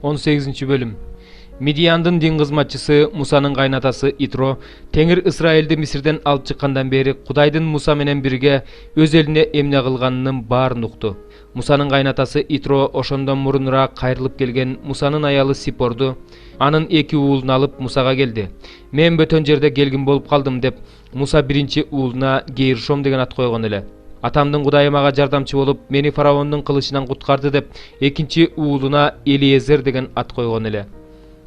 18-bölüm. Midiyandын din kızmatçısı Musa'nın kaynatası Itro, Tengir İsrail'de Misirden alıp çıkkandan beri Kudayдын Musa menen birge öz eline emne kılganının baарын uktu. Musa'nın kaynatası Itro oşondan murunura kayrılıp gelgen Musa'nın ayalı Sipordu, anın eki uğulunu alıp Musa'ga geldi. Men bötön jerde kelgin bolup kaldım dep Musa birinci uğuluna Geirşom degen at koygon ele. Atamdın Kudayı maga jardamçı bolup meni faraondun kılışынан kutkardı dep ekinci uğuluna Eliezer degen at koygon ele.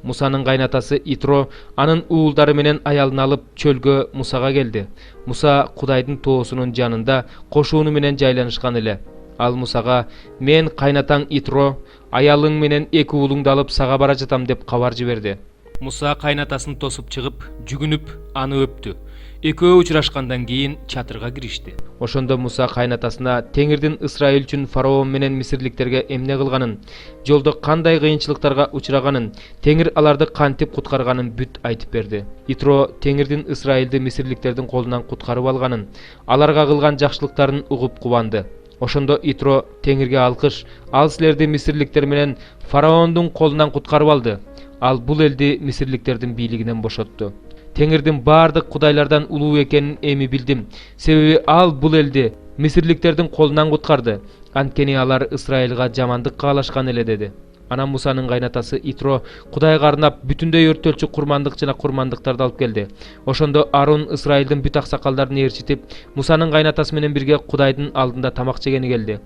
Musa'nın kaynatası Itro anın uğuldары menen ayalını alıp çölgö Musa'ga geldi. Musa Kudayдын toosunun janında koşuunu menen jaylanышкан ele. Al Musa'ga men kaynataң Itro ayalың menen эки уулуңду alıp saga bara жатам деп кабар жиберди. Musa kaynataсын тосуп чыгып, жүгүнүп аны öptü. Экөө учурашкандан кийин чатырга киришти. Ошондо Musa kaynatасына Теңирдин Исраил үчүн фараон менен мисирликтерге эмне кылганын, жолдо кандай кыйынчылыктарга учураганын, Теңир аларды кантип куткарганын бүт айтып берди. Итро Теңирдин Исраилди мисирликтердин колунан куткарып алганын, аларга кылган жакшылыктарын угуп кубанды. Ошондо Итро Теңирге алкыш, ал силерди мисирликтер менен фараондун колунан куткарып алды. Ал бул элди мисирликтердин бийлигинен бошотту. Теңирдин бардык кудайлардан улуу экенин эми билдим. Себеби ал бул элди мисирликтердин колунан куткарды. Анткени алар Исраилга жамандык каалашкан эле деди. Анан Мусанын кайнатасы Итро Кудайга арнап бүтүндөй өртөлчү курмандык жана курмандыктарды алып келди. Ошондо Арун Исраилдин бүт аксакалдарын ээрчитип, Мусанын кайнатасы менен бирге Кудайдын алдында тамак жегени келди.